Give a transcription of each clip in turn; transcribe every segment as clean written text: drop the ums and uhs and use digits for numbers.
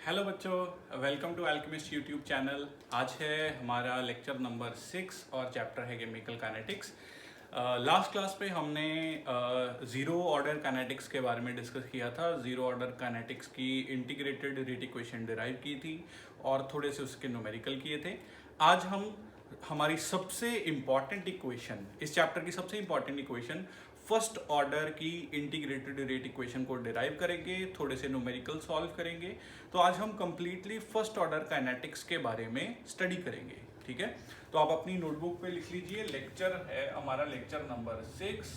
Hello बच्चों, welcome to Alchemist YouTube channel. आज है हमारा लेक्चर नंबर 6 और चैप्टर है केमिकल काइनेटिक्स। लास्ट क्लास पे हमने ज़ीरो ऑर्डर काइनेटिक्स के बारे में डिस्कस किया था। ज़ीरो ऑर्डर काइनेटिक्स की इंटीग्रेटेड रेट इक्वेशन डिराइव की थी और थोड़े से उसके न्यूमेरिकल किए थे। आज हम हमारी सबसे इम्पॉर्टेंट इक्वेशन, इस चैप्टर की सबसे इम्पॉर्टेंट इक्वेशन फर्स्ट ऑर्डर की इंटीग्रेटेड रेट इक्वेशन को डिराइव करेंगे, थोड़े से न्यूमेरिकल सॉल्व करेंगे। तो आज हम कंप्लीटली फर्स्ट ऑर्डर काइनेटिक्स के बारे में स्टडी करेंगे, ठीक है। तो आप अपनी नोटबुक पे लिख लीजिए, लेक्चर है हमारा लेक्चर नंबर 6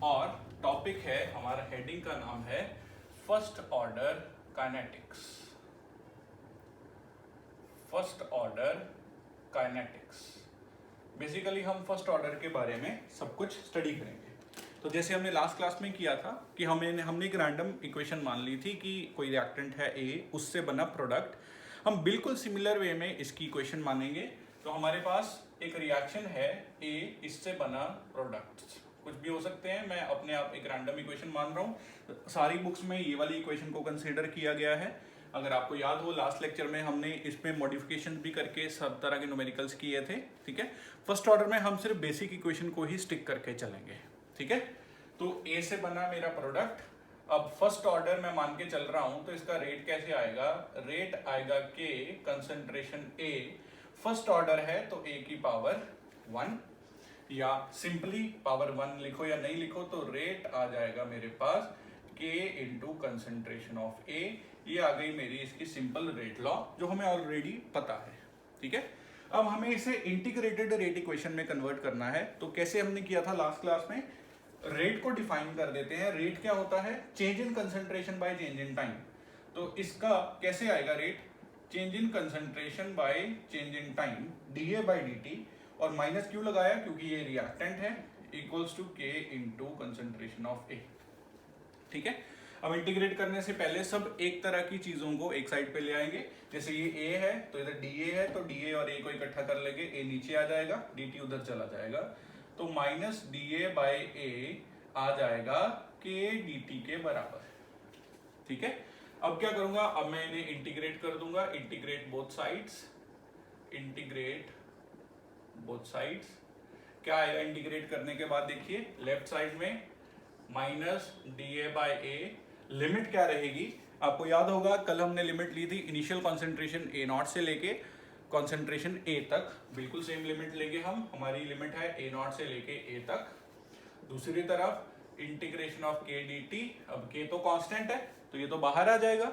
और टॉपिक है हमारा, हेडिंग का नाम है first order kinetics. First order kinetics. Basically हम फर्स्ट ऑर्डर के बारे में सब कुछ स्टडी करेंगे। तो जैसे हमने लास्ट क्लास में किया था कि हमने एक रैंडम इक्वेशन मान ली थी कि कोई रिएक्टेंट है ए, उससे बना प्रोडक्ट। हम बिल्कुल सिमिलर वे में इसकी इक्वेशन मानेंगे। तो हमारे पास एक रिएक्शन है ए, इससे बना प्रोडक्ट, कुछ भी हो सकते हैं। मैं अपने आप एक रैंडम इक्वेशन मान रहा हूँ। सारी बुक्स में ये वाली इक्वेशन को कंसिडर किया गया है। अगर आपको याद हो, लास्ट लेक्चर में हमने इसमें मॉडिफिकेशन भी करके सब तरह के न्यूमेरिकल्स किए थे, ठीक है। फर्स्ट ऑर्डर में हम सिर्फ बेसिक इक्वेशन को ही स्टिक करके चलेंगे, ठीक है। तो ए से बना मेरा प्रोडक्ट, अब फर्स्ट ऑर्डर में मान के चल रहा हूं, तो इसका रेट कैसे आएगा? रेट आएगा के कंसंट्रेशन ए, फर्स्ट ऑर्डर है तो ए की पावर 1, या सिंपली पावर 1 लिखो या नहीं लिखो तो रेट आ जाएगा मेरे पास के इंटू कंसंट्रेशन ऑफ ए। ये आ गई मेरी इसकी सिंपल रेट लॉ, जो हमें ऑलरेडी पता है, ठीक है। अब हमें इसे इंटीग्रेटेड रेट इक्वेशन में कन्वर्ट करना है। तो कैसे हमने किया था लास्ट क्लास में? रेट को डिफाइन कर देते हैं। रेट क्या होता है? Change in concentration by change in time. तो इसका कैसे आएगा rate? Change in concentration by change in time, d A by d t, और माइनस क्यों लगाया? क्योंकि ये रिएक्टेंट है, equals to k into concentration of A, ठीक है। अब इंटीग्रेट करने से पहले सब एक तरह की चीजों को एक साइड पे ले आएंगे। जैसे ये ए है तो इधर डी है, तो डी और ए को इकट्ठा कर लेंगे, ए नीचे आ जाएगा, डी टी उधर चला जाएगा, तो माइनस डी ए बाई ए आ जाएगा के डी टी के बराबर, ठीक है। अब क्या करूंगा? अब मैं इन्हें इंटीग्रेट कर दूंगा। Integrate both sides, integrate both sides. क्या आएगा इंटीग्रेट करने के बाद? देखिए लेफ्ट साइड में minus D A by A, limit क्या रहेगी? आपको याद होगा कल हमने लिमिट ली थी इनिशियल कॉन्सेंट्रेशन ए नॉट से लेके कॉन्सेंट्रेशन ए तक, बिल्कुल सेम लिमिट लेंगे हम। हमारी लिमिट है ए नॉट से लेके ए तक। दूसरी तरफ इंटीग्रेशन ऑफ के डी टी, अब के तो कांस्टेंट है तो ये तो बाहर आ जाएगा।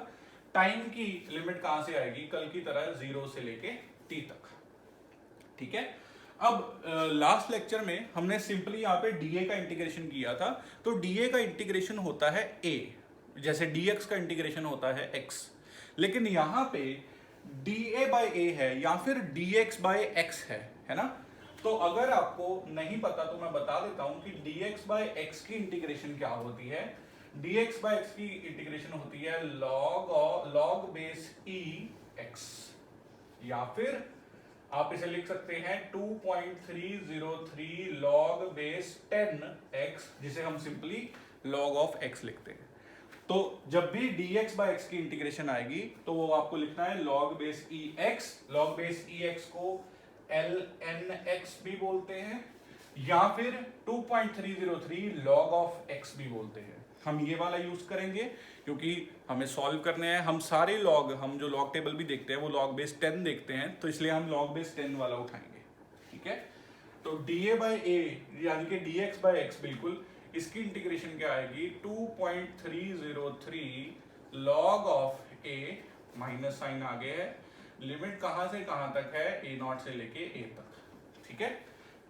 टाइम की लिमिट कहां से आएगी? कल की तरह 0 से लेके टी तक, ठीक है। अब लास्ट लेक्चर में हमने सिंपली यहाँ पे डीए का इंटीग्रेशन किया था। तो डीए का इंटीग्रेशन होता है ए, जैसे डीएक्स का इंटीग्रेशन होता है एक्स, लेकिन यहाँ पे डी ए बाई ए है या फिर डी एक्स बाई एक्स है ना। तो अगर आपको नहीं पता तो मैं बता देता हूं कि डी एक्स बाई एक्स की इंटीग्रेशन क्या होती है। डी एक्स बाई एक्स की इंटीग्रेशन होती है लॉग बेस ई एक्स, या फिर आप इसे लिख सकते हैं 2.303 लॉग बेस 10 एक्स, जिसे हम सिंपली लॉग ऑफ एक्स लिखते हैं। तो जब भी dx बाय x की इंटीग्रेशन आएगी तो वो आपको लिखना है log बेस ई एक्स। लॉग बेस ई एक्स को ln(x) भी बोलते हैं, या फिर 2.303 log ऑफ x भी बोलते हैं। हम ये वाला यूज करेंगे क्योंकि हमें सॉल्व करने हैं। हम सारे लॉग, हम जो लॉग टेबल भी देखते हैं वो log बेस 10 देखते हैं, तो इसलिए हम log बेस 10 वाला उठाएंगे, ठीक है। तो da बाय a यानी कि dx बाय x, बिल्कुल इसकी इंटीग्रेशन क्या आएगी? 2.303 log of A, minus sign आगे है, लिमिट कहां से कहां तक है? ए नॉट से लेके ए तक, ठीक है।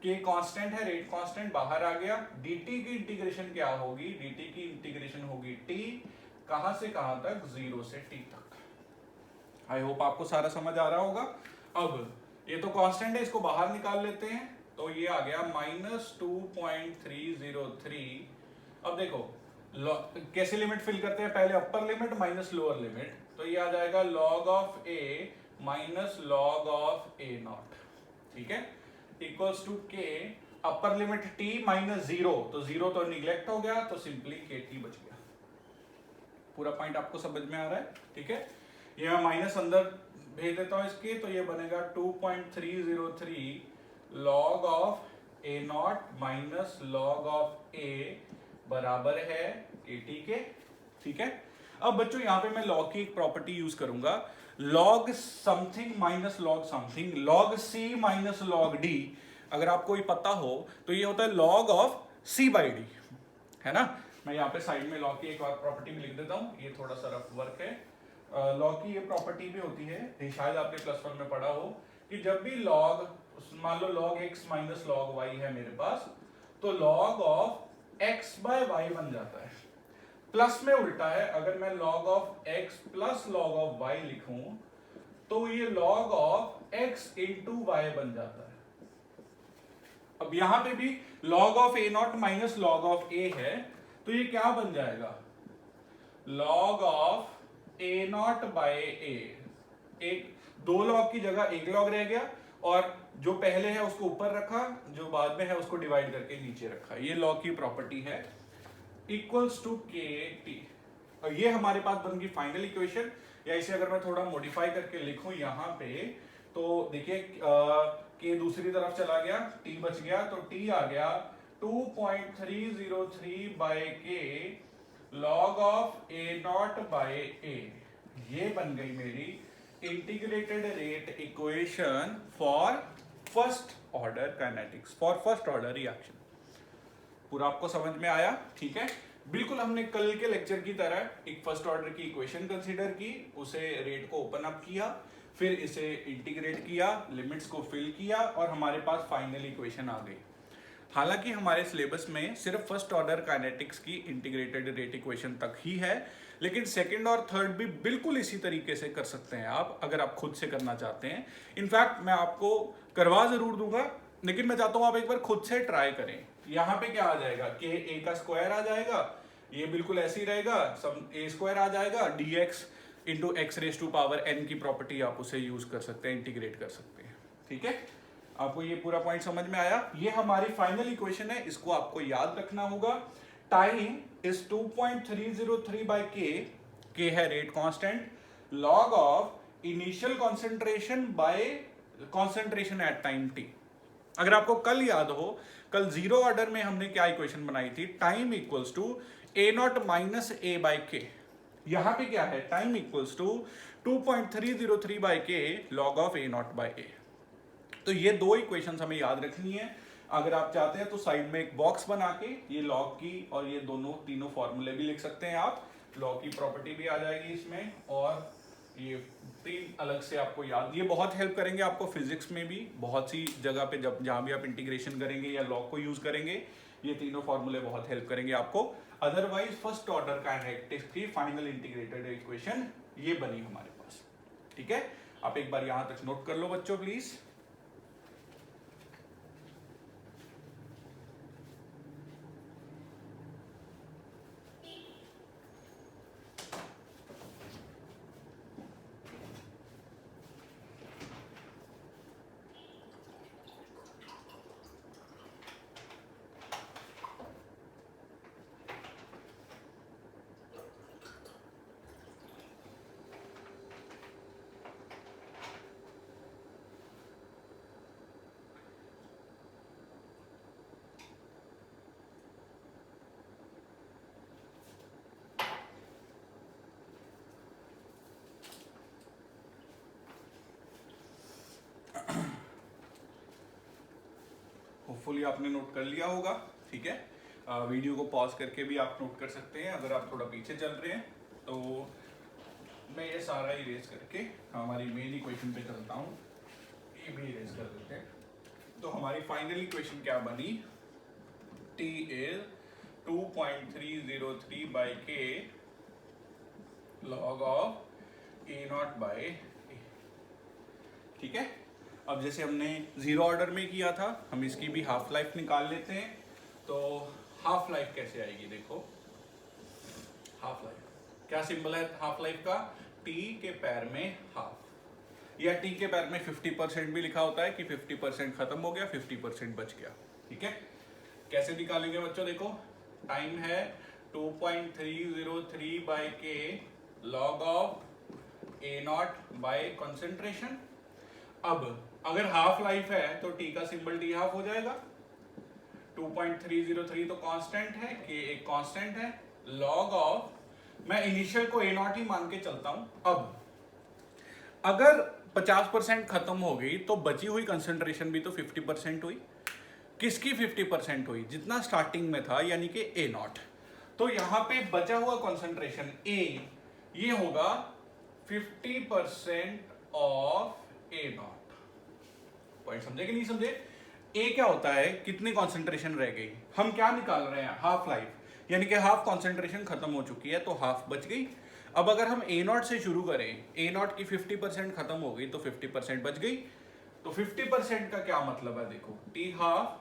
के कांस्टेंट है, रेट कांस्टेंट बाहर आ गया। dt की इंटीग्रेशन क्या होगी? dt की इंटीग्रेशन होगी t, कहां से कहां तक? 0 से t तक। आई होप आपको सारा समझ आ रहा होगा। अब ये तो कांस्टेंट है, इसको बाहर निकाल लेते हैं, तो ये आ गया माइनस 2.303। अब देखो कैसे लिमिट फिल करते हैं? पहले upper limit minus lower limit, तो ये आ जाएगा log of A minus log of A not, ठीक है, इक्वल्स टू के अपर लिमिट टी माइनस 0, तो 0 तो निगलेक्ट हो गया, तो सिंपली के टी बच गया। पूरा पॉइंट आपको समझ में आ रहा है, ठीक है। ये मैं माइनस अंदर भेज देता हूं इसके, तो ये बनेगा 2.303 log of A naught minus log of A बराबर है एटी के। ठीक है, अब बच्चों यहां पे मैं लॉग की एक प्रॉपर्टी यूज करूंगा, log something minus log something, log C minus log D. अगर आपको ये पता हो तो ये होता है log of C by D, है ना। मैं यहाँ पे साइड में लॉग की एक और प्रॉपर्टी भी लिख देता हूँ, ये थोड़ा सा रफ वर्क है। लॉग की ये प्रॉपर्टी भी होती है, ये शायद आपने +1 में पढ़ा हो, कि जब भी लॉग, मान लो log x minus log y है मेरे पास, तो log of x by y बन जाता है। प्लस में उल्टा है, अगर मैं log of x plus log of y लिखूं तो ये log of x into y बन जाता है। अब यहां पे भी log of A naught minus log of A है, तो ये क्या बन जाएगा, log of A naught by A. एक दो लॉग की जगह एक लॉग रह गया, और जो पहले है उसको ऊपर रखा, जो बाद में है उसको डिवाइड करके नीचे रखा। ये लॉग की प्रॉपर्टी है, इक्वल्स टू के टी। और ये हमारे पास बन गई फाइनल इक्वेशन। या इसे अगर मैं थोड़ा मॉडिफाई करके लिखूं यहाँ पे, तो देखिए के दूसरी तरफ चला गया, टी बच गया, तो टी आ गया 2.303 बाय के log of A naught by A. ये बन गई मेरी integrated rate equation for first order kinetics, for first order reaction. पूरा आपको समझ में आया? ठीक है, बिल्कुल हमने कल के लेक्चर की तरह एक फर्स्ट ऑर्डर की इक्वेशन कंसीडर की, उसे रेट को ओपन अप किया, फिर इसे इंटीग्रेट किया, लिमिट्स को फिल किया, और हमारे पास फाइनल इक्वेशन आ गई। हालांकि हमारे सिलेबस में सिर्फ फर्स्ट ऑर्डर काइनेटिक्स की इंटीग्रेटेड रेट इक्वेशन तक ही है, लेकिन सेकंड और थर्ड भी बिल्कुल इसी तरीके से कर सकते हैं आप, अगर आप खुद से करना चाहते हैं। इनफैक्ट मैं आपको करवा जरूर दूंगा, लेकिन मैं चाहता हूं आप एक बार खुद से ट्राई करें। यहाँ पे क्या आ जाएगा, के ए का स्क्वायर आ जाएगा, ये बिल्कुल ऐसे ही रहेगा, सब ए स्क्वायर आ जाएगा, d x into x raise to power n की प्रॉपर्टी आप उसे यूज कर सकते हैं, इंटीग्रेट कर सकते हैं। ठीक है, आपको ये पूरा पॉइंट समझ में आया? ये हमारी फाइनल इक्वेशन है, इसको आपको याद रखना होगा। टाइम इज 2.303 बाय के है rate constant, log of initial concentration bye concentration at time T. अगर आपको कल याद हो, कल जीरो ऑर्डर में हमने क्या इक्वेशन बनाई थी, time equals to A naught minus A by K. यहां पे क्या है, टाइम इक्वल्स टू 2.303 बाय के log of A naught by A. तो ये दो इक्वेशंस हमें याद रखनी है। अगर आप चाहते हैं तो साइड में एक बॉक्स बना के ये लॉग की और ये दोनों तीनों फॉर्मूले भी लिख सकते हैं आप, लॉग की प्रॉपर्टी भी आ जाएगी इसमें, और ये तीन अलग से आपको याद, ये बहुत हेल्प करेंगे आपको फिजिक्स में भी, बहुत सी जगह पे जब जहां भी आप इंटीग्रेशन करेंगे या लॉग को यूज करेंगे, ये तीनों फॉर्मूले बहुत हेल्प करेंगे आपको। अदरवाइज फर्स्ट ऑर्डर काइनेटिक्स की फाइनल इंटीग्रेटेड इक्वेशन ये बनी हमारे पास। ठीक है, आप एक बार यहां तक नोट कर लो बच्चों प्लीज। होपफुली आपने नोट कर लिया होगा। ठीक है, वीडियो को पॉज करके भी आप नोट कर सकते हैं अगर आप थोड़ा पीछे चल रहे हैं। तो मैं ये सारा इरेज करके हमारी मेन इक्वेशन पे चलता हूँ, ये भी इरेज कर देते हैं। तो हमारी फाइनल इक्वेशन क्या बनी, T is 2.303 by K log of A naught by A. ठीक है, अब जैसे हमने जीरो ऑर्डर में किया था, हम इसकी भी हाफ लाइफ निकाल लेते हैं। तो हाफ लाइफ कैसे आएगी, देखो हाफ लाइफ क्या सिंबल है हाफ लाइफ का, टी के पैर में हाफ, या टी के पैर में 50% भी लिखा होता है कि 50% खत्म हो गया, 50% बच गया। ठीक है, कैसे निकालेंगे बच्चों, देखो टाइम है 2.303 by K log of A naught bye concentration. अब अगर हाफ लाइफ है तो टी का सिंबल टी हाफ हो जाएगा। 2.303 तो कांस्टेंट है, के एक कांस्टेंट है, लॉग ऑफ, मैं इनिशियल को ए नॉट ही मान के चलता हूं। अब अगर 50% खत्म हो गई तो बची हुई कंसंट्रेशन भी तो 50% हुई। किसकी 50% हुई? जितना स्टार्टिंग में था, यानी कि ए नॉट। तो यहां पे बचा हुआ कंसंट्रेशन ए, ये होगा 50% ऑफ ए नॉट। पॉइंट समझे कि नहीं समझे? ए क्या होता है? कितनी कंसंट्रेशन रह गई? हम क्या निकाल रहे हैं? हाफ लाइफ, यानी कि हाफ कंसंट्रेशन खत्म हो चुकी है तो हाफ बच गई। अब अगर हम ए नॉट से शुरू करें, ए नॉट की 50% खत्म हो गई तो 50% बच गई। तो 50% का क्या मतलब है? देखो, टी हाफ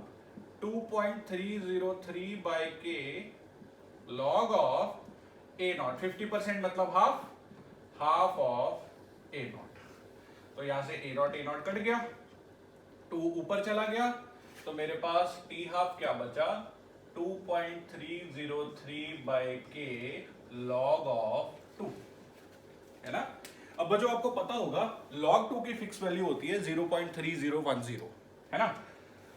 2.303 बाय के लॉग ऑफ ए नॉट। 50% मतलब half, half of A not. तो यहां से ए नॉट कट गया, 2 ऊपर चला गया, तो मेरे पास टी हाफ क्या बचा? 2.303 बाय के लॉग ऑफ 2, है ना। अब जो आपको पता होगा log 2 की फिक्स वैल्यू होती है 0.3010, है ना।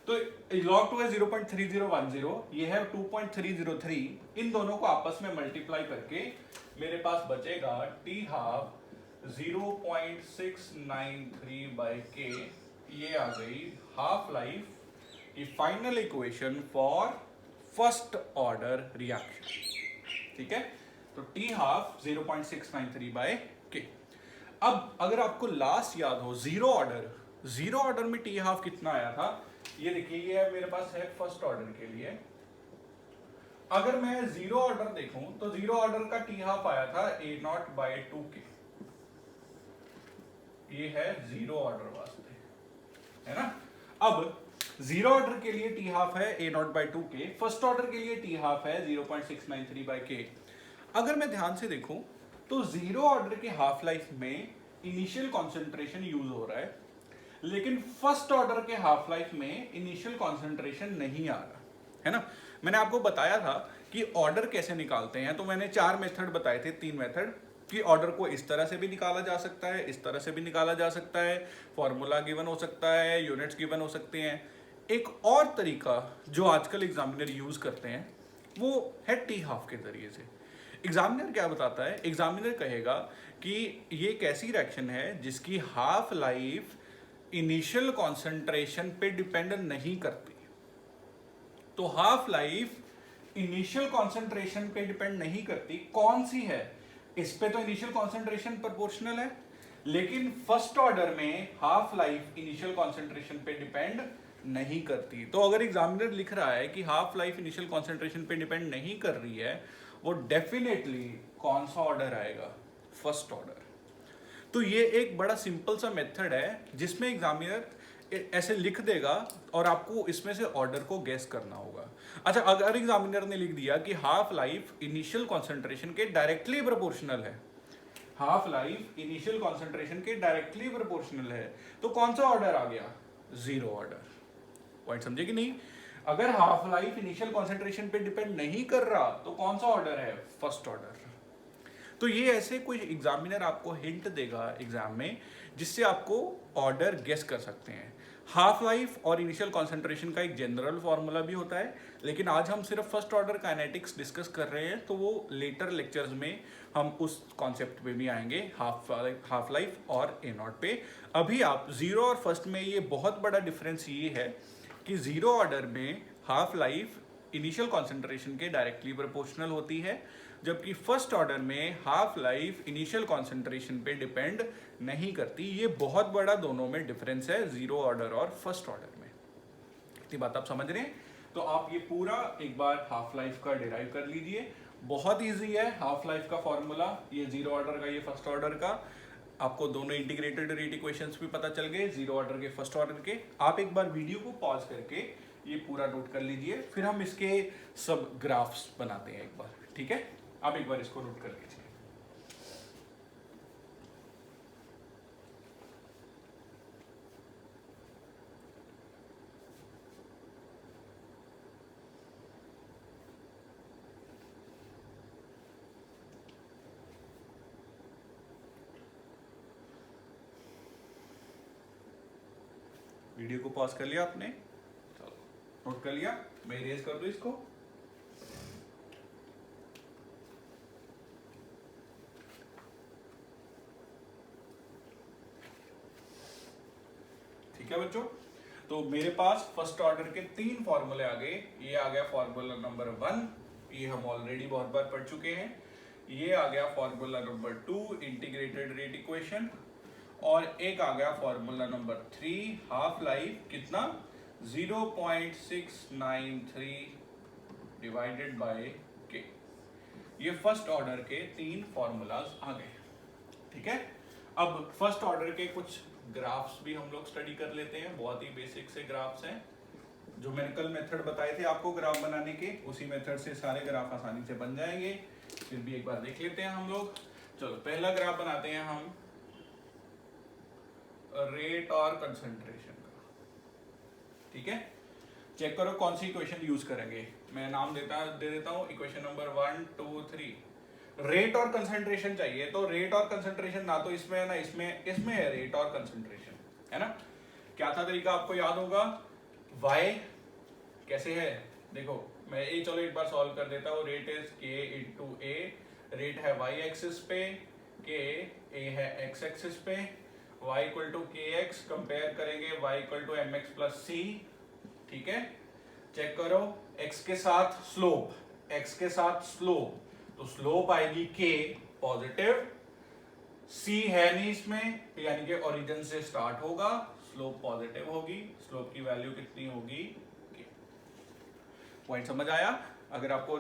तो log 2 है 0.3010, ये है 2.303। इन दोनों को आपस में मल्टीप्लाई करके मेरे पास बचेगा टी हाफ 0.693 बाय के। ये आ गई हाफ लाइफ की final equation for first order reaction. ठीक है, तो टी हाफ 0.693 बाय के। अब अगर आपको लास्ट याद हो, जीरो ऑर्डर में टी हाफ कितना आया था? ये देखिए, ये मेरे पास है फर्स्ट ऑर्डर के लिए। अगर मैं जीरो ऑर्डर देखूं तो जीरो ऑर्डर का टी हाफ आया था ए नॉट बाय 2 के। ये है जीरो ऑर्डर वास्ते, है ना। अब जीरो ऑर्डर के लिए टी हाफ है ए नॉट बाय 2 के, फर्स्ट ऑर्डर के लिए टी हाफ है 0.693 बाय के। अगर मैं ध्यान से देखूं तो जीरो ऑर्डर के हाफ लाइफ में इनिशियल कॉन्सेंट्रेशन यूज हो रहा है, लेकिन फर्स्ट ऑर्डर के हाफ लाइफ में इनिशियल कॉन्सेंट्रेशन नहीं आ रहा, है ना। मैंने आपको बताया था कि ऑर्डर कैसे निकालते हैं, तो मैंने 4 मेथड बताए थे, 3 मेथड, कि ऑर्डर को इस तरह से भी निकाला जा सकता है, इस तरह से भी निकाला जा सकता है, फॉर्मूला गिवन हो सकता है, यूनिट्स गिवन हो सकते हैं। एक और तरीका जो आजकल एग्जामिनर यूज करते हैं वो है टी हाफ के जरिए से। एग्जामिनर क्या बताता है? एग्जामिनर कहेगा कि ये एक ऐसी रिएक्शन है जिसकी हाफ लाइफ इनिशियल कॉन्सेंट्रेशन पे डिपेंड नहीं करती। तो हाफ लाइफ इनिशियल कॉन्सेंट्रेशन पे डिपेंड नहीं करती, कौन सी है? इस पे तो इनिशियल कॉन्सेंट्रेशन प्रोपोर्शनल है, लेकिन फर्स्ट ऑर्डर में हाफ लाइफ इनिशियल कॉन्सेंट्रेशन पे डिपेंड नहीं करती। तो अगर एग्जामिनर लिख रहा है कि हाफ लाइफ इनिशियल कॉन्सेंट्रेशन पे डिपेंड नहीं कर रही है, वो डेफिनेटली कौन सा ऑर्डर आएगा? First order. तो ये एक बड़ा सिंपल सा मेथड है जिसमें एग्जामिनर ऐसे लिख देगा और आपको इसमें से ऑर्डर को गेस करना होगा। अच्छा, अगर एग्जामिनर ने लिख दिया कि हाफ लाइफ इनिशियल कॉन्सेंट्रेशन के डायरेक्टली प्रोपोर्शनल है, हाफ लाइफ इनिशियल कॉन्सेंट्रेशन के डायरेक्टली प्रोपोर्शनल है, तो कौन सा ऑर्डर आ गया? Zero order. पॉइंट समझे कि नहीं? अगर हाफ लाइफ इनिशियल कॉन्सेंट्रेशन पे डिपेंड नहीं कर रहा तो कौन सा ऑर्डर है? First order. तो ये ऐसे कोई एग्जामिनर आपको हिंट देगा एग्जाम में जिससे आपको ऑर्डर गेस कर सकते हैं। हाफ लाइफ और इनिशियल कॉन्सेंट्रेशन का एक जनरल फॉर्मूला भी होता है, लेकिन आज हम सिर्फ फर्स्ट ऑर्डर काइनेटिक्स डिस्कस कर रहे हैं, तो वो लेटर लेक्चर्स में हम उस कॉन्सेप्ट पे भी आएंगे, हाफ लाइफ और ए नॉट पे। अभी आप जीरो और फर्स्ट में ये बहुत बड़ा डिफरेंस ये है कि जीरो ऑर्डर में हाफ लाइफ इनिशियल कॉन्सेंट्रेशन के डायरेक्टली प्रोपोर्शनल होती है, जबकि फर्स्ट ऑर्डर में हाफ लाइफ इनिशियल कॉन्सेंट्रेशन पे डिपेंड नहीं करती। ये बहुत बड़ा दोनों में डिफरेंस है, जीरो ऑर्डर और फर्स्ट ऑर्डर में। इतनी बात आप समझ रहे हैं? तो आप ये पूरा एक बार हाफ लाइफ का डिराइव कर लीजिए, बहुत ईजी है हाफ लाइफ का फॉर्मूला, ये जीरो ऑर्डर का, ये फर्स्ट ऑर्डर का। आपको दोनों इंटीग्रेटेड रेट इक्वेशंस भी पता चल गए, जीरो ऑर्डर के, फर्स्ट ऑर्डर के। आप एक बार वीडियो को पॉज करके ये पूरा नोट कर लीजिए, फिर हम इसके सब ग्राफ्स बनाते हैं एक बार, ठीक है। आप एक बार इसको नोट कर लीजिए। वीडियो को पॉज कर लिया आपने? चलो नोट कर लिया, मैं इरेज कर दूं इसको। ठीक है बच्चों, तो मेरे पास फर्स्ट ऑर्डर के 3 फॉर्मूले आ गए। ये आ गया फॉर्मूला नंबर 1, ये हम ऑलरेडी बहुत बार पढ़ चुके हैं। ये आ गया formula number 2, integrated rate equation. और एक आ गया फॉर्मूला नंबर 3, हाफ लाइफ कितना 0.693 डिवाइडेड बाय के। ये फर्स्ट ऑर्डर के 3 फॉर्मूलाज आ गए। ठीक है, अब फर्स्ट ऑर्डर के कुछ ग्राफ्स भी हम लोग स्टडी कर लेते हैं। बहुत ही बेसिक से ग्राफ्स हैं, जो मैंने कल मेथड बताए थे आपको ग्राफ बनाने के, उसी मेथड से सारे ग्राफ आसानी से बन जाएंगे। फिर भी एक बार देख लेते हैं हम लोग। चलो पहला ग्राफ बनाते हैं हम रेट और कंसंट्रेशन का। ठीक है, चेक करो कौन सी इक्वेशन यूज करेंगे। मैं नाम दे देता हूं, इक्वेशन नंबर 1 2 3। रेट और कंसंट्रेशन चाहिए, तो रेट और कंसंट्रेशन ना तो इसमें है ना इसमें, इसमें है रेट और कंसंट्रेशन, है ना। क्या था तरीका, आपको याद होगा। y कैसे है, देखो मैं ये चलो एक बार सॉल्व कर देता हूँ। Rate is k into A, rate है y एक्सिस पे, k a है x एक्सिस पे, y equal to K X, compare करेंगे y equal to M X plus C. ठीक है, चेक करो x के साथ स्लोप, x के साथ स्लोप, तो स्लोप आएगी k पॉजिटिव, c है नहीं इसमें, यानी कि ओरिजिन से स्टार्ट होगा, स्लोप पॉजिटिव होगी, स्लोप की वैल्यू कितनी होगी k। पॉइंट समझ आया? अगर आपको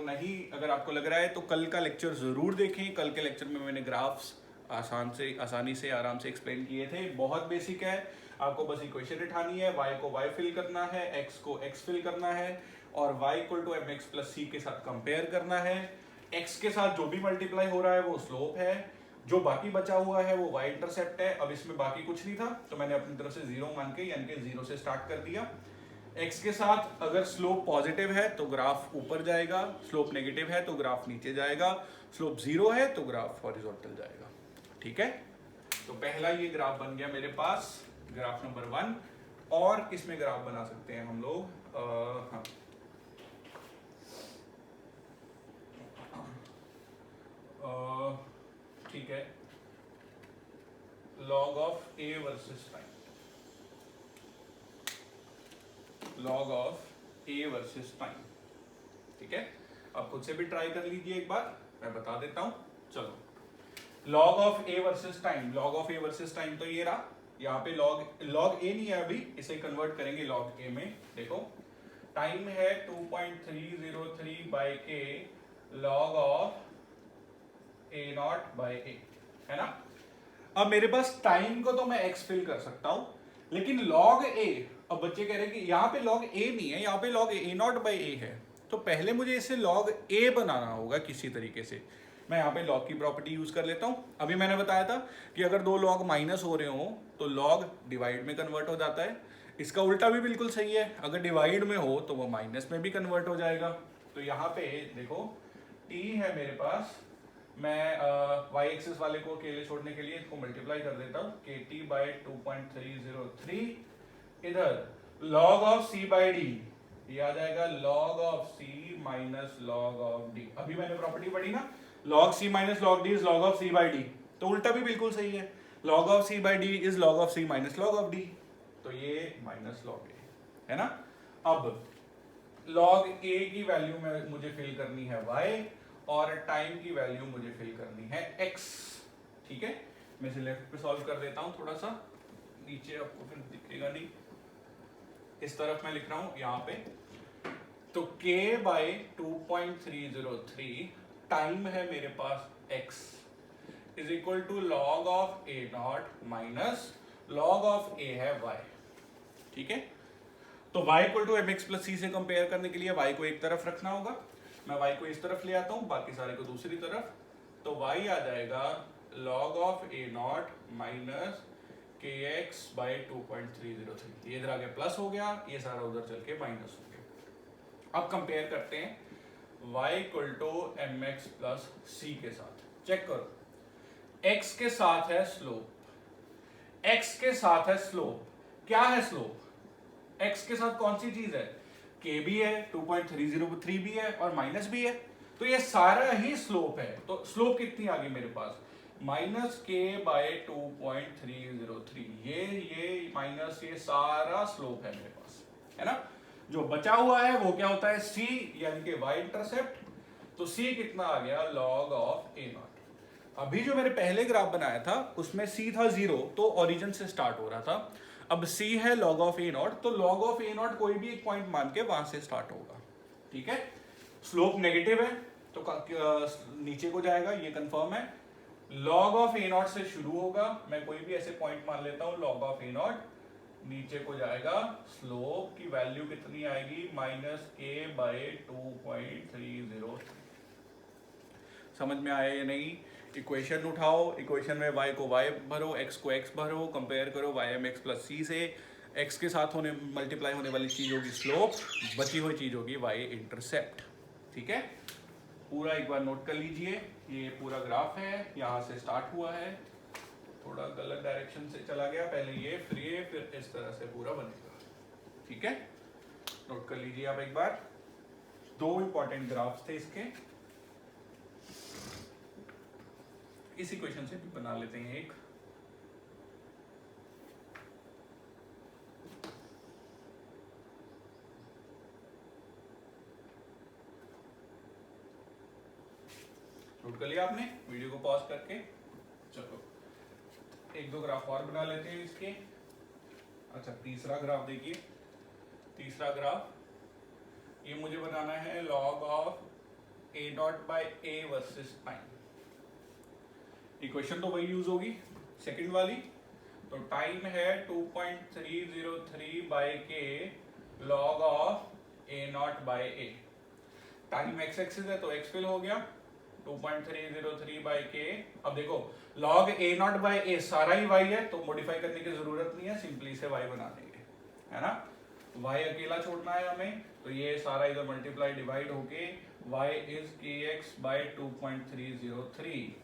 लग रहा है तो कल का लेक्चर जरूर देखें। कल के लेक्चर में मैंने ग्राफ्स आसानी से आराम से एक्सप्लेन किए थे। बहुत बेसिक है, आपको बस इक्वेशन उठानी है, y को y फिल करना है, x को x फिल करना है, और y equal to M X plus C के साथ कंपेयर करना है। x के साथ जो भी मल्टीप्लाई हो रहा है वो स्लोप है, जो बाकी बचा हुआ है वो y इंटरसेप्ट है। अब इसमें बाकी कुछ नहीं था, तो मैंने अपनी तरफ से 0 मान के, यानी कि 0 से स्टार्ट कर दिया। x के साथ अगर स्लोप पॉजिटिव है तो ग्राफ ऊपर जाएगा, स्लोप नेगेटिव है तो ग्राफ नीचे जाएगा, स्लोप 0 है तो ग्राफ हॉरिजॉन्टल जाएगा। ठीक है, तो पहला ये ग्राफ बन गया मेरे पास, ग्राफ नंबर 1। और किसमें ग्राफ बना सकते हैं हम लोग, हाँ ठीक है, log of A versus time, log of A versus time. ठीक है, आप खुद से भी ट्राई कर लीजिए एक बार, मैं बता देता हूं। चलो log of A versus time, log of A versus time, तो ये रहा। यहाँ पे लॉग ए नहीं है अभी, इसे कन्वर्ट करेंगे लॉग ए में। देखो टाइम है 2.303 by A, log of A naught by A, है ना। अब मेरे पास टाइम को तो मैं एक्स फिल कर सकता हूं, लेकिन लॉग ए, अब बच्चे कह रहे हैं कि यहाँ पे लॉग ए नहीं है, यहाँ पे log A naught by A है, तो पहले मुझे इसे लॉग ए बनाना होगा किसी तरीके से। मैं यहाँ पे लॉग की प्रॉपर्टी यूज कर लेता हूँ। अभी मैंने बताया था कि अगर दो लॉग माइनस हो रहे हो तो लॉग डिवाइड में कन्वर्ट हो जाता है। इसका उल्टा भी बिल्कुल सही है, अगर डिवाइड में हो तो वो माइनस में भी कन्वर्ट हो जाएगा। तो यहाँ पे देखो t है मेरे पास, मैं y एक्सिस वाले को अकेले छोड़ने के लिए इसको मल्टीप्लाई कर देता हूँ, kt बाई 2.303, इधर log of c by D, ये आ जाएगा log of c minus log of d। अभी मैंने प्रॉपर्टी पढ़ी ना, log c minus log d is log of c by d, तो उल्टा भी बिल्कुल सही है, log of c by d is log of c minus log of d, तो ये माइनस log a है ना। अब log a की वैल्यू में मुझे फिल करनी है y, और टाइम की वैल्यू मुझे फिल करनी है x। ठीक है, मैं इसे लेफ्ट पे सॉल्व कर देता हूं, थोड़ा सा नीचे आपको फिर दिखेगा नहीं, इस तरफ मैं लिख रहा हूं यहाँ पे। तो k बाई 2.303 टाइम है मेरे पास x is equal to log of a naught minus log of a है y। ठीक है, तो y equal to M X plus C से कंपेयर करने के लिए y को एक तरफ रखना होगा, मैं y को इस तरफ ले आता हूं, बाकी सारे को दूसरी तरफ, तो y आ जाएगा log of a naught minus के एक्स बाई 2.303, ये इधर आगे प्लस हो गया, ये सारा उधर चल के माइनस हो गया। अब कंपेयर करते हैं y equal to M X plus C के साथ। चेक करो, x के साथ है स्लोप, x के साथ है स्लोप, क्या है स्लोप, x के साथ कौन सी चीज है, k भी है, 2.303 भी है और माइनस भी है, तो ये सारा ही स्लोप है। तो स्लोप कितनी आ गई मेरे पास, माइनस के बाय 2.303, ये माइनस ये सारा स्लोप है मेरे पास, है ना। जो बचा हुआ है वो क्या होता है, c यानी कि y इंटरसेप्ट। तो c कितना आ गया, log ऑफ a नॉट। अभी जो मेरे पहले ग्राफ बनाया था उसमें c था 0, तो ओरिजिन से स्टार्ट हो रहा था। अब c है log ऑफ a नॉट, तो log ऑफ a नॉट कोई भी एक पॉइंट मान के वहां से स्टार्ट होगा, ठीक है। स्लोप नेगेटिव है तो नीचे को जाएगा, ये कंफर्म है। log ऑफ a नॉट से शुरू होगा, मैं कोई भी ऐसे पॉइंट मान लेता हूं, log ऑफ a नॉट नीचे को जाएगा, स्लोप की वैल्यू कितनी आएगी, माइनस के बाय 2.303। समझ में आया या नहीं। इक्वेशन उठाओ, इक्वेशन में y को y भरो, x को x भरो, कंपेयर करो y प्लस c से। x के साथ होने मल्टीप्लाई होने वाली चीज होगी स्लोप, बची हुई चीज होगी y इंटरसेप्ट, ठीक है। पूरा एक बार नोट कर लीजिए, ये पूरा ग्राफ है, यहाँ से स्टार्ट हुआ है, थोड़ा गलत डायरेक्शन से चला गया, पहले ये फिर इस तरह से पूरा बनेगा, ठीक है। नोट कर लीजिए आप एक बार, दो इंपॉर्टेंट ग्राफ्स थे इसके, इस इक्वेशन से भी बना लेते हैं एक। नोट कर लिया आपने, वीडियो को पॉज करके। चलो एक दो ग्राफ और बना लेते हैं इसके। अच्छा, तीसरा ग्राफ देखिए, तीसरा ग्राफ ये मुझे बनाना है log of a dot by a versus time. Equation तो वही यूज होगी, सेकंड वाली। तो टाइम है 2.303 बाय के log of a naught by a। Time x axis है तो x फिल हो गया, 2.303 बाय के। अब देखो log a naught by a सारा ही y है, तो मॉडिफाई करने की जरूरत नहीं है, सिंपली से y बना देंगे, है ना। y अकेला छोड़ना है हमें, तो ये सारा इधर मल्टीप्लाई डिवाइड होके y इज kx बाय 2.303।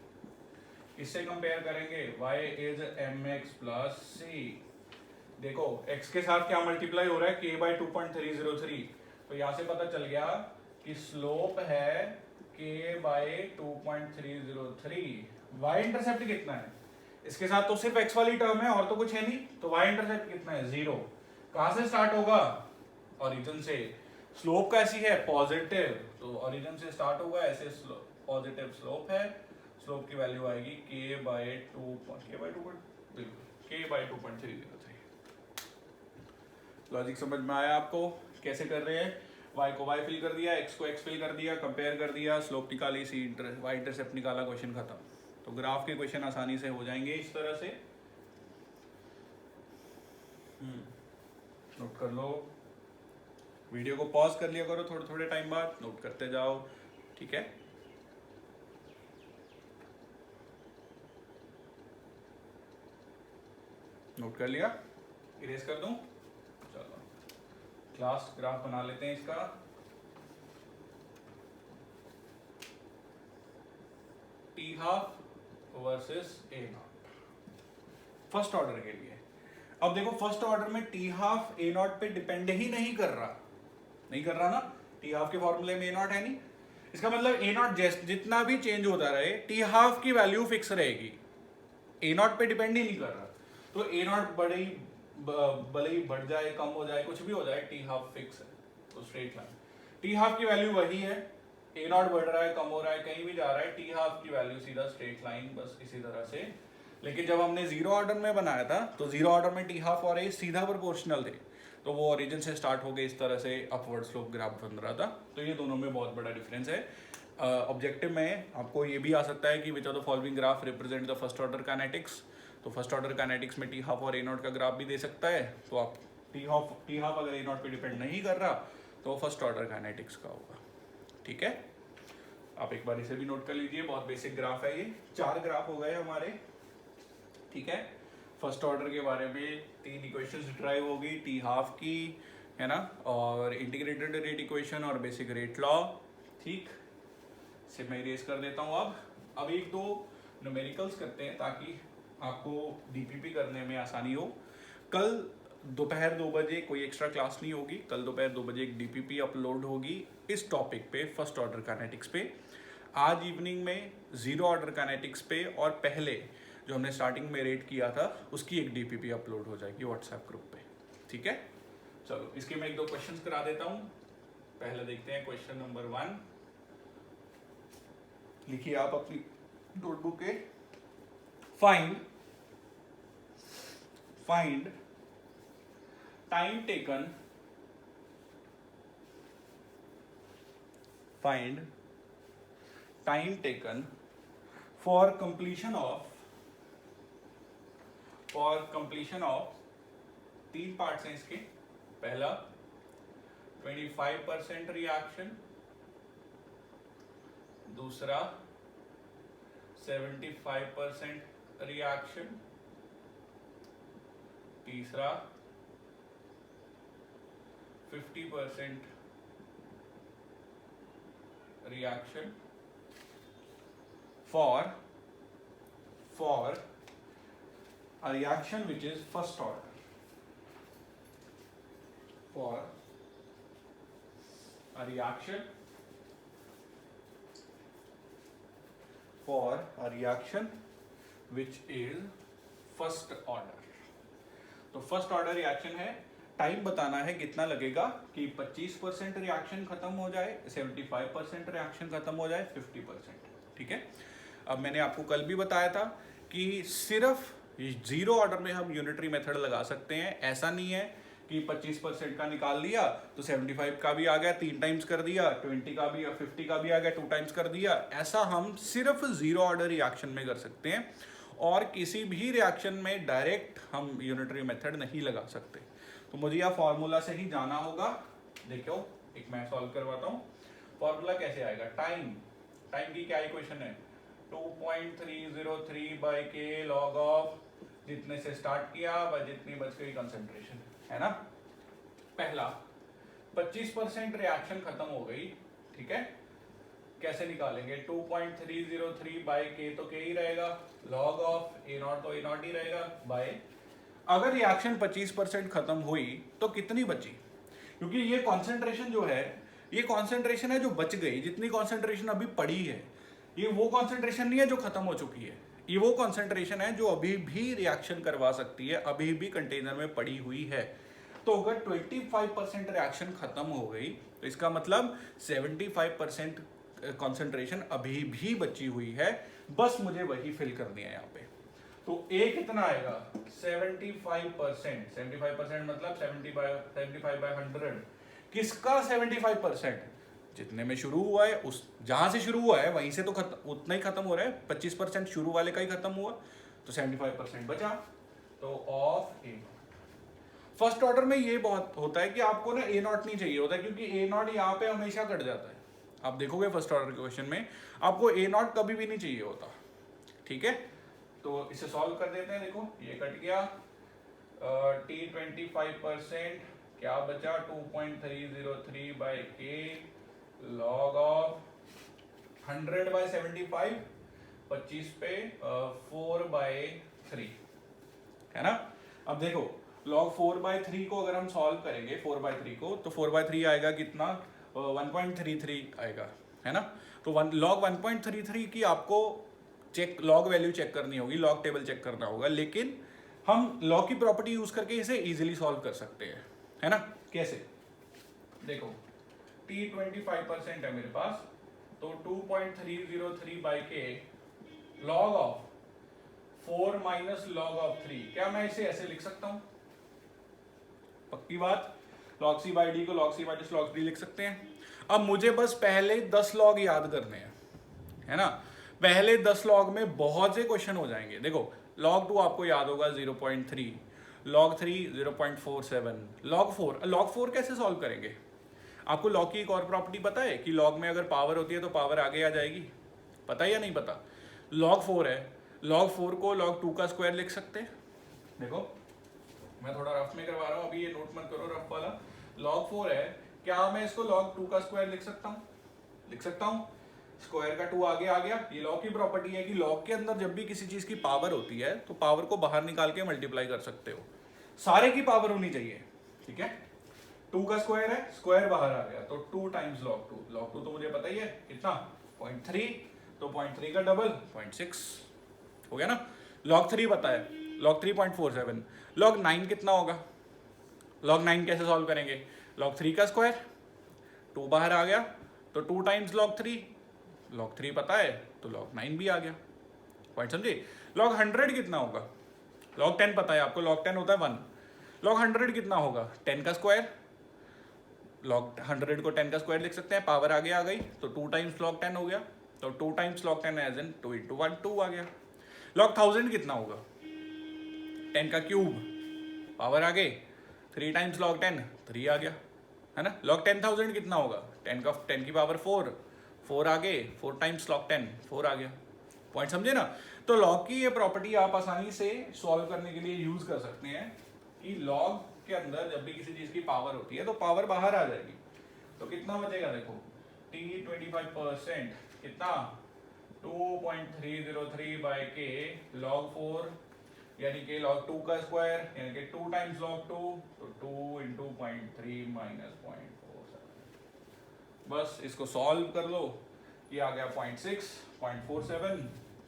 इससे कंपेयर करेंगे y is mx plus c। देखो x के साथ क्या मल्टीप्लाई हो रहा है, k बाय 2.303, तो यहां से पता चल गया कि स्लोप है k बाय 2.303। y इंटरसेप्ट कितना है, इसके साथ तो सिर्फ x वाली टर्म है और तो कुछ है नहीं, तो y इंटरसेप्ट कितना है, 0। कहां से स्टार्ट होगा, ओरिजिन से। स्लोप कैसी है, पॉजिटिव, तो ओरिजिन से स्टार्ट होगा, ऐसे पॉजिटिव स्लोप है। स्लोप की वैल्यू आएगी k बाय 2.303। लॉजिक समझ में आया आपको, कैसे कर रहे हैं। y को y फिल कर दिया, x को x फिल कर दिया, कंपेयर कर दिया, स्लोप निकाली, y इंटरसेप्ट निकाला, क्वेश्चन खत्म। तो ग्राफ के क्वेश्चन आसानी से हो जाएंगे इस तरह से। नोट कर लो, वीडियो को पॉज कर लिया करो थोड़े थोड़े टाइम बाद, नोट करते जाओ, ठीक है। नोट कर लिया, इरेज कर दूं। चलो क्लास ग्राफ बना लेते हैं इसका। T half versus A not first order के लिए। अब देखो फर्स्ट ऑर्डर में टी हाफ ए नॉट पे डिपेंड ही नहीं कर रहा ना, टी हाफ के फॉर्मूले में ए नॉट है नहीं। इसका मतलब ए नॉट जितना भी चेंज होता रहे, टी हाफ की वैल्यू फिक्स रहेगी, ए नॉट पे डिपेंड ही नहीं कर रहा। तो ए नॉट भले ही बढ़ जाए, कम हो जाए, कुछ भी हो जाए, टी हाफ फिक्स है, तो स्ट्रेट लाइन। टी हाफ की वैल्यू वही है, ए नॉट बढ़ रहा है, कम हो रहा है, कहीं भी जा रहा है, टी हाफ की वैल्यू सीधा स्ट्रेट लाइन, बस इसी तरह से। लेकिन जब हमने जीरो ऑर्डर में बनाया था, तो जीरो ऑर्डर में टी हाफ और ए सीधा प्रोपोर्शनल थे, तो वो ओरिजिन से स्टार्ट हो गए, इस तरह से अपवर्ड स्लोप ग्राफ बन रहा था। तो ये दोनों में बहुत बड़ा डिफरेंस है। ऑब्जेक्टिव में आपको ये भी आ सकता है कि which of the following graph represent the first order kinetics. तो फर्स्ट ऑर्डर काइनेटिक्स में टी हाफ और ए नॉट का ग्राफ भी दे सकता है। तो आप टी हाफ अगर ए नॉट पे डिपेंड नहीं कर रहा, तो फर्स्ट ऑर्डर काइनेटिक्स का होगा, ठीक है। आप एक बार इसे भी नोट कर लीजिए, बहुत बेसिक ग्राफ है ये। 4 ग्राफ हो गए हमारे, ठीक है। फर्स्ट ऑर्डर के बारे में 3 इक्वेशंस ड्राइव होगी, टी हाफ की, है ना, और इंटीग्रेटेड रेट इक्वेशन और बेसिक रेट लॉ, ठीक। इसे मैं इरेज कर देता हूँ। अब 1-2 न्यूमेरिकल्स करते हैं ताकि आपको डीपीपी करने में आसानी हो। कल दोपहर 2 बजे कोई एक्स्ट्रा क्लास नहीं होगी। कल दोपहर 2 बजे एक डीपीपी अपलोड होगी इस टॉपिक पे, फर्स्ट ऑर्डर काइनेटिक्स पे। आज इवनिंग में जीरो ऑर्डर काइनेटिक्स पे और पहले जो हमने स्टार्टिंग में रेट किया था उसकी एक डीपीपी अपलोड हो जाएगी व्हाट्सएप ग्रुप पे, ठीक है। चलो इसके मैं 1-2 क्वेश्चंस करा देता हूँ। पहले देखते हैं क्वेश्चन नंबर 1। लिखिए आप अपनी नोटबुक के, find time taken for completion of 3 parts हैं इसके। पहला 25% रिएक्शन, दूसरा 75% रिएक्शन, तीसरा 50% reaction for a reaction which is first order. For a reaction which is first order. तो फर्स्ट ऑर्डर रिएक्शन है, टाइम बताना है कितना लगेगा कि 25% रिएक्शन खत्म हो जाए, 75% रिएक्शन खत्म हो जाए, 50%, ठीक है। अब मैंने आपको कल भी बताया था कि सिर्फ जीरो ऑर्डर में हम यूनिटरी मेथड लगा सकते हैं। ऐसा नहीं है कि 25% का निकाल लिया तो 75 का भी आ गया, 3 टाइम्स कर दिया, 20 का भी, 50 का भी आ गया, 2 टाइम्स कर दिया। ऐसा हम सिर्फ जीरो ऑर्डर रिएक्शन में कर सकते हैं और किसी भी रिएक्शन में डायरेक्ट हम यूनिटरी मेथड नहीं लगा सकते। तो मुझे यह फॉर्मूला से ही जाना होगा। देखो एक मैं सॉल्व करवाता हूँ। फॉर्मूला कैसे आएगा? टाइम की क्या इक्वेशन है? 2.303 बाई के लॉग ऑफ जितने से स्टार्ट किया व जितनी बच गई कंसेंट्रेशन, है ना। पहला 25% रिएक्शन खत्म हो गई, ठीक है। कैसे निकालेंगे? 2.303 बाई के तो के ही रहेगा, लॉग ऑफ ए नॉट तो ए नॉट ही रहेगा, बाय अगर रिएक्शन 25% खत्म हुई तो कितनी बची? क्योंकि ये कॉन्सेंट्रेशन जो है, ये कॉन्सेंट्रेशन है जो बच गई। जितनी कॉन्सेंट्रेशन अभी पड़ी है ये वो कॉन्सेंट्रेशन नहीं है जो खत्म हो चुकी है, ये वो कॉन्सेंट्रेशन है जो अभी भी रिएक्शन करवा सकती है, अभी भी कंटेनर में पड़ी हुई है। तो अगर 25% रिएक्शन खत्म हो गई तो इसका मतलब 75% कॉन्सेंट्रेशन अभी भी बची हुई है, बस मुझे वही फिल करनी है यहाँ पे। तो ए कितना आएगा? 75%। 75% मतलब 75/100। किसका 75%? जितने में शुरू हुआ है, उस जहां से शुरू हुआ है वहीं से तो उतना ही खत्म हो रहा है। 25% शुरू वाले का ही खत्म हुआ तो 75% बचा। तो ऑफ ए। फर्स्ट ऑर्डर में ये बहुत होता है कि आपको ना ए नॉट नहीं चाहिए होता, क्योंकि ए नॉट यहाँ पे हमेशा कट जाता है। आप देखोगे फर्स्ट ऑर्डर के क्वेश्चन में आपको ए नॉट कभी भी नहीं चाहिए होता, ठीक है। तो इसे सॉल्व कर देते हैं। देखो ये कट गया, T25% क्या बचा? 2.303 बाई के लॉग ऑफ 100/75, 25 पे 4/3, है ना। अब देखो log 4/3 को अगर हम सॉल्व करेंगे 4/3 को, तो 4/3 आएगा कितना? 1.33 आएगा, है ना। तो log 1.33 की आपको लॉग वैल्यू चेक करनी होगी, लॉग टेबल चेक करना होगा, लेकिन हम लॉग की प्रॉपर्टी यूज करके इसे इजीली सॉल्व कर सकते हैं, है ना। कैसे? देखो T25% है मेरे पास, तो 2.303 by K log of 4 minus log of 3। क्या मैं इसे ऐसे लिख सकता हूं? पक्की बात, log c बाई डी को log c minus log d लिख सकते हैं। अब मुझे बस पहले 10 लॉग याद करने हैं, है ना। पहले 10 लॉग में बहुत से क्वेश्चन हो जाएंगे। देखो log 2 आपको याद होगा 0.3, log 3 0.47, log 4 कैसे सॉल्व करेंगे? आपको log की एक और प्रॉपर्टी पता है कि log में अगर पावर होती है तो पावर आगे आ जाएगी, पता है या नहीं पता? log 4 है, log 4 को log 2 का स्क्वायर लिख सकते हैं। देखो मैं थोड़ा रफ में करवा रहा हूँ, अभी ये नोट मत करो रफ वाला। log 4 है, क्या मैं इसको log 2 का स्क्वायर लिख सकता हूँ? लिख सकता हूँ। स्क्वायर का 2 आगे आ गया। ये लॉग की प्रॉपर्टी है कि लॉग के अंदर जब भी किसी चीज की पावर होती है तो पावर को बाहर निकाल के मल्टीप्लाई कर सकते हो। सारे की पावर होनी चाहिए, ठीक है। 2 का स्क्वायर है, स्क्वायर बाहर आ गया तो 2 टाइम्स log 2, log 2 तो मुझे पता ही है कितना 0.3, तो 0.3 का डबल 0.6 हो गया ना। log 3 पता है, log 3.47, log 9 कितना होगा, log 9 कैसे सॉल्व करेंगे, log 3 का स्क्वायर, 2 बाहर आ गया तो 2 टाइम्स log 3, log 3 पता है तो log 9 भी आ गया, पॉइंट समझे। log 100 कितना होगा, log 10 पता है आपको, log 10 होता है 1, log 100 कितना होगा 10 का स्क्वायर, log 100 को 10 का स्क्वायर लिख सकते हैं, पावर आगे आ गई तो 2 टाइम्स log 10 हो गया, तो 2 times log 10 as in 2 into 1 2 आ गया। log 1000 कितना होगा, 10 का क्यूब, पावर आ गई 3 टाइम्स log 10 3 आ गया, है ना। log 10,000 कितना होगा, 10 की पावर 4 आ गए, 4 टाइम्स log 10 4 आ गया, पॉइंट समझे ना। तो log की ये प्रॉपर्टी आप आसानी से सॉल्व करने के लिए यूज कर सकते हैं कि log के अंदर जब भी किसी चीज की पावर होती है तो पावर बाहर आ जाएगी, तो कितना बचेगा देखो, t 25% कितना 2.303 बाई के log 4, यानी कि log 2 का स्क्वायर यानी कि 2 टाइम्स log 2, तो 2 इंटू 0.3 माइनस 0.47, बस इसको सॉल्व कर लो, ये आ गया 0.6, 0.47,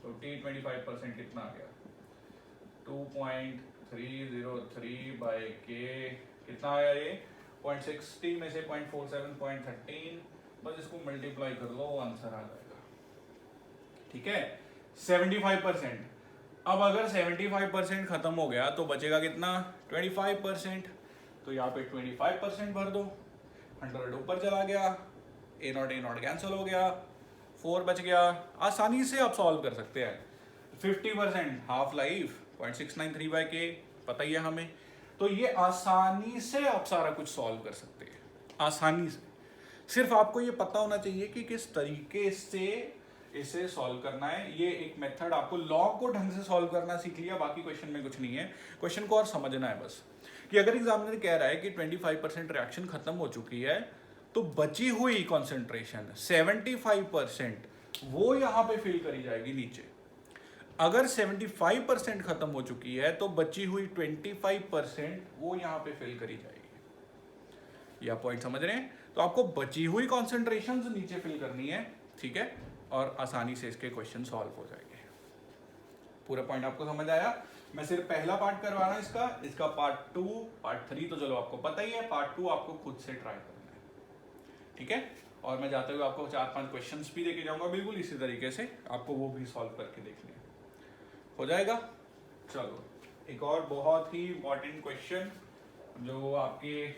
तो t 25% कितना आ गया 2.303 बाई के, कितना आया ये 0.60 में से 0.47 0.13, बस इसको मल्टीप्लाई कर लो आंसर आ जाएगा, ठीक है 75%। अब अगर 75% खत्म हो गया तो बचेगा कितना 25%, तो यहाँ पे 25% भर दो, 100 ऊपर चला गया, a0 कैंसिल हो गया, 4 बच गया, आसानी से आप सॉल्व कर सकते हैं। 50% हाफ लाइफ 0.693 बाई के पता ही है हमें, तो ये आसानी से आप सारा कुछ सॉल्व कर सकते हैं, आसानी से। सिर्फ आपको ये पता होना चाहिए कि किस तरीके से इसे सॉल्व करना है। ये एक मेथड, आपको लॉग को ढंग से सॉल्व करना सीख लिया, बाकी क्वेश्चन में कुछ नहीं है, क्वेश्चन को और समझना है बस। कि अगर एग्जामिनर कह रहा है कि 25% रिएक्शन खत्म हो चुकी है, तो बची हुई कॉन्सेंट्रेशन 75% वो यहाँ पे फिल करी जाएगी नीचे। अगर 75% खत्म हो चुकी है तो बची हुई 25% वो यहाँ पे फिल करी जाएगी। यह पॉइंट समझ रहे हैं? तो आपको बची हुई कॉन्सेंट्रेशन नीचे फिल करनी है, ठीक है, और आसानी से इसके क्वेश्चन सॉल्व हो जाएंगे। पूरा पॉइंट आपको समझ आया? मैं सिर्फ पहला पार्ट करवा रहा हूं इसका पार्ट 2 पार्ट 3 तो चलो आपको पता ही है, पार्ट 2 आपको खुद से ट्राई करना है, ठीक है। और मैं जाते हुए आपको 4-5 क्वेश्चंस भी देके जाऊंगा, बिल्कुल इसी तरीके से आपको वो भी सॉल्व करके देखने हैं, हो जाएगा। चलो एक और बहुत ही इंपॉर्टेंट क्वेश्चन जो आपके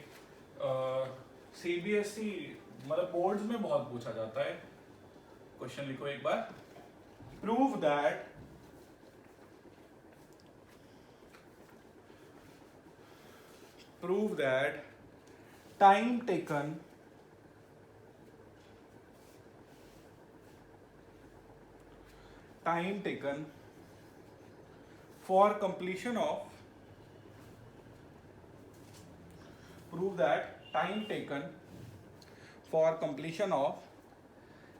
CBSE मतलब बोर्ड्स में बहुत पूछा जाता है। क्वेश्चन लिखो एक बार, prove that time taken for completion of prove that time taken for completion of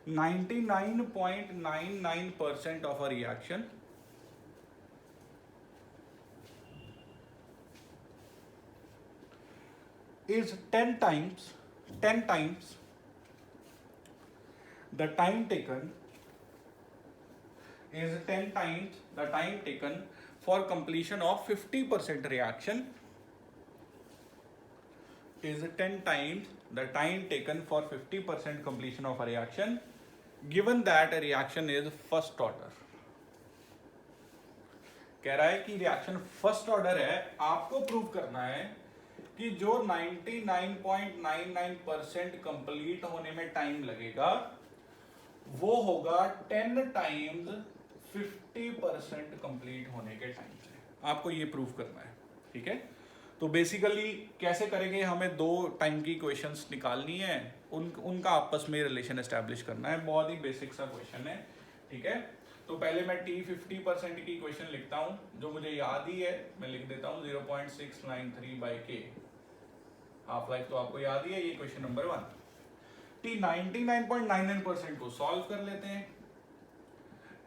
99.99% of a reaction is 10 times the time taken is 10 times the time taken for completion of 50% reaction is 10 times the time taken for 50% completion of a reaction given that a reaction is first order। कह रहा है कि reaction first order है, आपको prove करना है कि जो 99.99% कंप्लीट होने में टाइम लगेगा वो होगा 10 टाइम्स 50% कंप्लीट होने के टाइम से। आपको ये प्रूव करना है, ठीक है। तो बेसिकली कैसे करेंगे, हमें 2 टाइम की इक्वेशंस निकालनी है, उनका आपस में रिलेशन एस्टैब्लिश करना है, बहुत ही बेसिक सा क्वेश्चन है, ठीक है। तो पहले मैं t 50% की इक्वेशन लिखता हूं, जो मुझे याद ही है, मैं लिख देता हूं 0.693 बाई के, हाफ लाइफ तो आपको याद ही है, ये क्वेश्चन नंबर 1। t 99.99% को सॉल्व कर लेते हैं।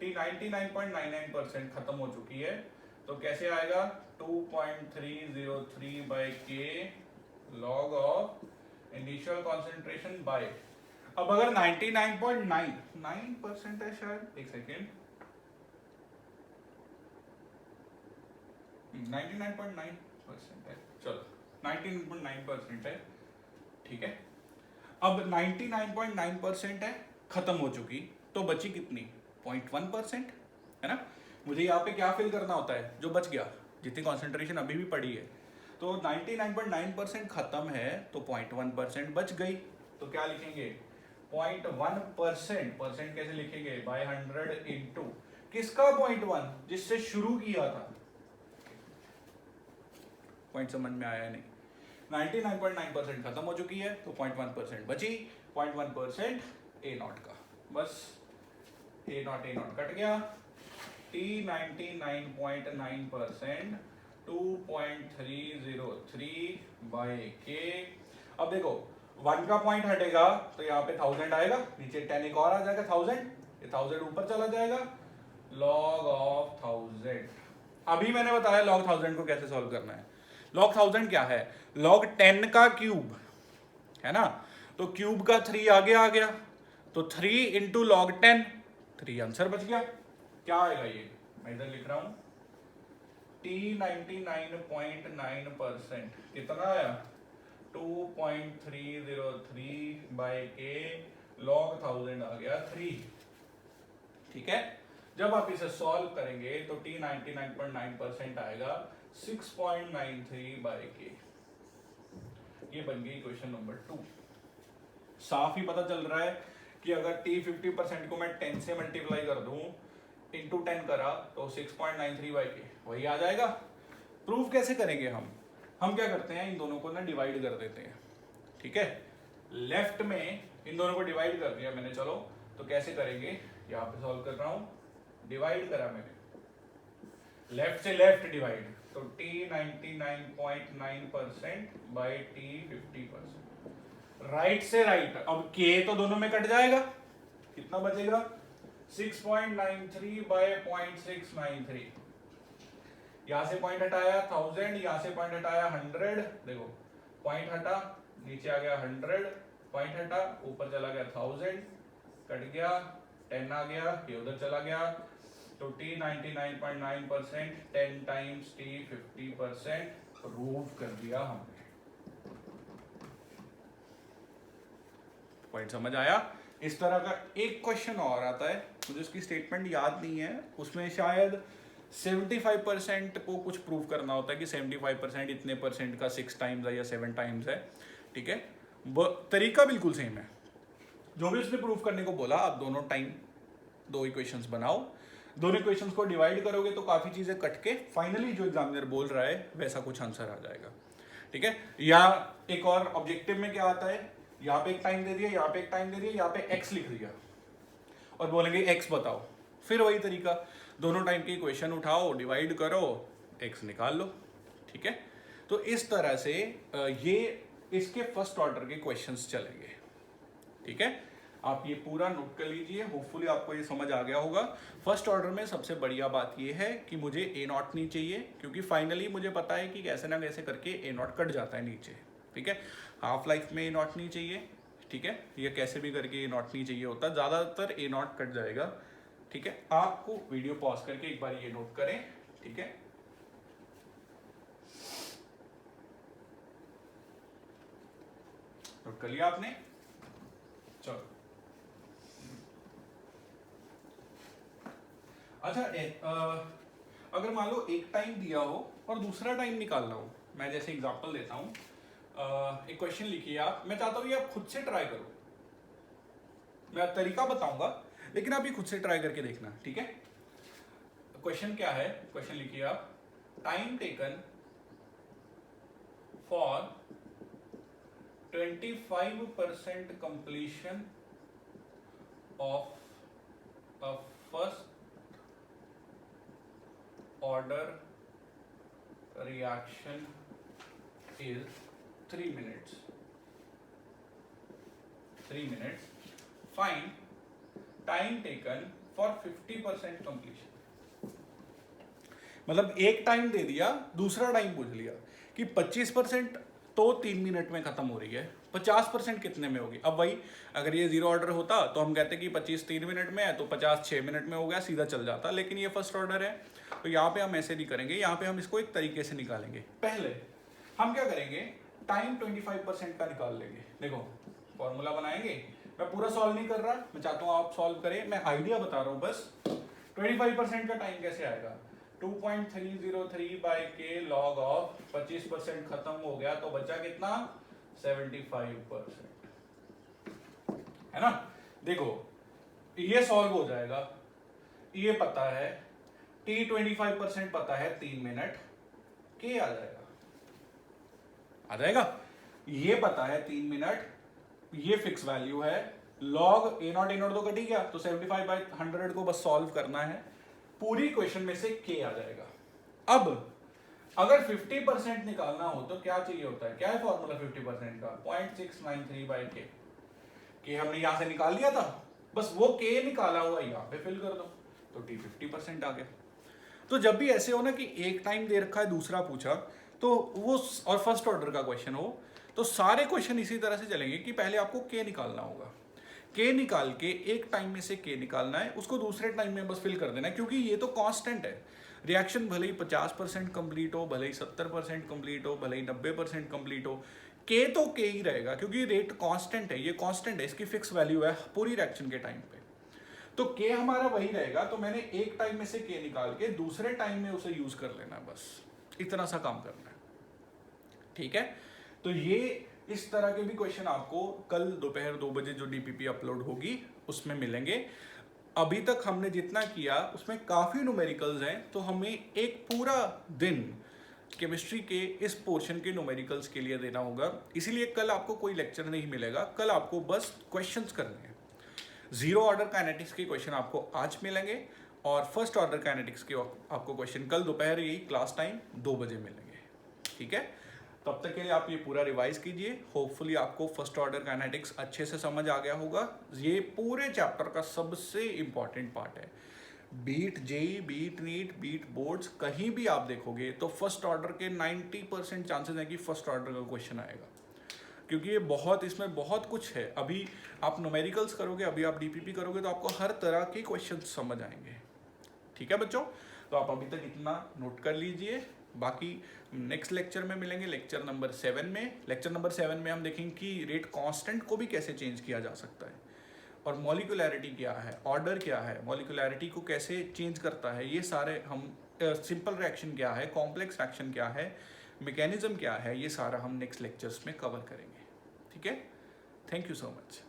t 99.99% खत्म हो चुकी है, तो कैसे आएगा 2.303 by K log of initial concentration bye, अब अगर 99.99% है शायद, एक सेकेंड, 99.9% है, चलो 99.9% है, ठीक है। अब 99.9% है, खत्म हो चुकी, तो बची कितनी 0.1%, है ना। मुझे यहाँ पे क्या फिल करना होता है, जो बच गया, जितनी कॉन्सेंट्रेशन अभी भी पड़ी है, तो 99.9% खत्म है, तो 0.1% बच गई, तो क्या लिखेंगे 0.1%, परसेंट कैसे लिखेंगे बाय 100 इंटू किसका 0.1, जिससे शुरू किया था। पॉइंट समझ में आया नहीं, 99.9% खत्म हो चुकी है, तो 0.1% बची, 0.1% ए नॉट का, बस ए नॉट कट गया, T 99.9% 2.303 बाई के। अब देखो 1 का पॉइंट हटेगा तो यहाँ पे 1000 आएगा, नीचे 10 एक और आ जाएगा 1000, ये 1000 ऊपर चला जाएगा, log ऑफ 1000। अभी मैंने बताया log 1000 को कैसे सॉल्व करना है। log 1000 क्या है, log 10 का क्यूब है ना, तो क्यूब का 3 आगे आ गया, तो 3 इंटू log 10, 3 आंसर बच गया। क्या आएगा ये, मैं इधर लिख रहा हूं, T 99.9% कितना आया 2.303 बाई के log 1000 आ गया 3, ठीक है। जब आप इसे सॉल्व करेंगे तो T 99.9% आएगा 6.93 बाई के। ये बन गई क्वेश्चन नंबर 2। साफ ही पता चल रहा है कि अगर T 50% को मैं 10 से मल्टीप्लाई कर दूं, इंटू 10 करा, तो 6.93 बाई के वही आ जाएगा। प्रूफ कैसे करेंगे हम क्या करते हैं, इन दोनों को ना डिवाइड कर देते हैं, ठीक है। लेफ्ट में इन दोनों को डिवाइड कर दिया मैंने, चलो तो कैसे करेंगे, यहाँ पे सॉल्व कर रहा हूं, डिवाइड करा मैंने, लेफ्ट से लेफ्ट डिवाइड, तो T 99.9% बाई T 50%, राइट से राइट, अब K तो दोनों में कट जाएगा, कितना बचेगा 6.93 बाय 0.693, यहां से पॉइंट हटाया 1000, यहां से पॉइंट हटाया 100, देखो पॉइंट हटा, नीचे आ गया 100, पॉइंट हटा, ऊपर चला गया 1000, कट गया 10 आ गया, ये उधर चला गया, तो T 99.9% 10 टाइम्स T 50% प्रूव कर दिया हमने। पॉइंट समझ आया। इस तरह का एक क्वेश्चन और आता है, मुझे उसकी स्टेटमेंट याद नहीं है, उसमें शायद 75% को कुछ प्रूव करना होता है कि 75% इतने परसेंट का 6 टाइम्स है या 7 टाइम्स है, ठीक है। तरीका बिल्कुल सेम है, जो भी उसने प्रूव करने को बोला, आप दोनों टाइम 2 इक्वेशंस बनाओ, दोनों इक्वेशंस को डिवाइड करोगे तो काफ़ी चीज़ें कट के फाइनली जो एग्जामिनर बोल रहा है वैसा कुछ आंसर आ जाएगा, ठीक है। या एक और ऑब्जेक्टिव में क्या आता है, यहाँ पे एक टाइम दे दिया, यहाँ पे एक टाइम दे दिया, यहाँ पे x लिख दिया और बोलेंगे x बताओ, फिर वही तरीका, दोनों टाइम की इक्वेशन उठाओ, डिवाइड करो, x निकाल लो, ठीक है। तो इस तरह से ये इसके फर्स्ट ऑर्डर के क्वेश्चंस चलेंगे, ठीक है। आप ये पूरा नोट कर लीजिए, होपफुली आपको ये समझ आ गया होगा। फर्स्ट ऑर्डर में सबसे बढ़िया बात ये है कि मुझे ए नॉट नहीं चाहिए, क्योंकि फाइनली मुझे पता है कि कैसे ना कैसे करके ए नॉट कट जाता है नीचे, ठीक है। हाफ लाइफ में ए नॉट नहीं चाहिए, ठीक है, ये कैसे भी करके ए नॉट नहीं चाहिए होता, ज़्यादातर ए नॉट कट जाएगा, ठीक है। आपको वीडियो पॉज करके एक बार ये नोट करें, ठीक है। नोट कर लिया आपने, चलो। अच्छा अगर मान लो एक टाइम दिया हो और दूसरा टाइम निकालना हो, मैं जैसे एग्जांपल देता हूं, एक क्वेश्चन लिखिए आप, मैं चाहता हूं ये आप खुद से ट्राई करो, मैं तरीका बताऊंगा लेकिन आप ये खुद से ट्राई करके देखना, ठीक है। क्वेश्चन क्या है, क्वेश्चन लिखिए आप, time taken for 25% completion of a first order reaction is 3 minutes. 3 minutes. Find time taken for 50% completion. मतलब एक टाइम दे दिया, दूसरा टाइम पूछ लिया कि 25% तो 3 मिनट में खत्म हो रही है, 50% कितने में होगी। अब वही अगर ये जीरो ऑर्डर होता तो हम कहते कि 25 3 मिनट में है तो 50 6 मिनट में हो गया, सीधा चल जाता। लेकिन ये फर्स्ट ऑर्डर है तो यहाँ पे हम ऐसे नहीं करेंगे, यहाँ पे हम इसको एक तरीके से निकालेंगे। पहले हम क्या करेंगे, टाइम 25% का निकाल लेंगे। देखो फॉर्मूला बनाएंगे, मैं पूरा सॉल्व नहीं कर रहा, मैं चाहता हूँ आप सॉल्व करें, मैं आइडिया बता रहा हूँ बस। 25% का टाइम कैसे आएगा, 2.303 बाई के लॉग ऑफ 25% खत्म हो गया तो बचा कितना, 75%, है ना। देखो ये सॉल्व हो जाएगा, ये पता है, T 25% पता है 3 मिनट, के आ जाएगा, ये पता है 3 मिनट, ये फिक्स वैल्यू है, लॉग ए नॉट तो कट ही गया, तो 75/100 को बस सॉल्व करना है, पूरी इक्वेशन में से के आ जाएगा। अब अगर 50% निकालना हो तो क्या चाहिए होता है, क्या है फॉर्मूला 50% का, 0.693 बाई के हमने यहां से निकाल लिया था, बस वो के निकाला हुआ यहाँ पे फिल कर दो तो टी 50% आ गया। तो जब भी ऐसे हो ना कि एक टाइम दे रखा है, दूसरा पूछा तो वो, और फर्स्ट ऑर्डर का क्वेश्चन हो, तो सारे क्वेश्चन इसी तरह से चलेंगे कि पहले आपको के निकालना होगा, के निकाल के एक टाइम में से के निकालना है, उसको दूसरे टाइम में बस फिल कर देना है, क्योंकि ये तो कांस्टेंट है। रिएक्शन भले ही 50% कंप्लीट हो, भले ही 70% कंप्लीट हो, भले ही 90% कंप्लीट हो, के तो के ही रहेगा, क्योंकि रेट कांस्टेंट है, ये कांस्टेंट है, इसकी फिक्स वैल्यू है पूरी रिएक्शन के टाइम पे, तो के हमारा वही रहेगा। तो मैंने एक टाइम में से के निकाल के दूसरे टाइम में उसे यूज कर लेना, बस इतना सा काम करना है, ठीक है। तो ये इस तरह के भी क्वेश्चन आपको कल दोपहर 2 बजे जो डीपीपी अपलोड होगी उसमें मिलेंगे। अभी तक हमने जितना किया उसमें काफ़ी न्यूमेरिकल्स हैं, तो हमें एक पूरा दिन केमिस्ट्री के इस पोर्शन के न्यूमेरिकल्स के लिए देना होगा, इसीलिए कल आपको कोई लेक्चर नहीं मिलेगा, कल आपको बस क्वेश्चंस करने हैं। जीरो ऑर्डर काइनेटिक्स के क्वेश्चन आपको आज मिलेंगे और फर्स्ट ऑर्डर काइनेटिक्स के आपको क्वेश्चन कल दोपहर यही क्लास टाइम 2 बजे मिलेंगे, ठीक है। तब तक के लिए आप ये पूरा रिवाइज कीजिए, होपफुली आपको फर्स्ट ऑर्डर काइनेटिक्स अच्छे से समझ आ गया होगा। ये पूरे चैप्टर का सबसे इंपॉर्टेंट पार्ट है, beat JEE, beat NEET, beat boards, कहीं भी आप देखोगे तो फर्स्ट ऑर्डर के 90% चांसेस हैं कि फर्स्ट ऑर्डर का क्वेश्चन आएगा, क्योंकि ये बहुत, इसमें बहुत कुछ है। अभी आप न्यूमेरिकल्स करोगे, अभी आप डीपीपी करोगे तो आपको हर तरह के क्वेश्चन समझ आएंगे, ठीक है बच्चों। तो आप अभी तक इतना नोट कर लीजिए, बाकी नेक्स्ट लेक्चर में मिलेंगे, लेक्चर नंबर 7 में। लेक्चर नंबर 7 में हम देखेंगे कि रेट कांस्टेंट को भी कैसे चेंज किया जा सकता है, और मॉलिक्यूलैरिटी क्या है, ऑर्डर क्या है, मॉलिक्यूलैरिटी को कैसे चेंज करता है, ये सारे हम, सिंपल रिएक्शन क्या है, कॉम्प्लेक्स रिएक्शन क्या है, मैकेनिज्म क्या है, ये सारा हम नेक्स्ट लेक्चर्स में कवर करेंगे, ठीक है। Thank you so much.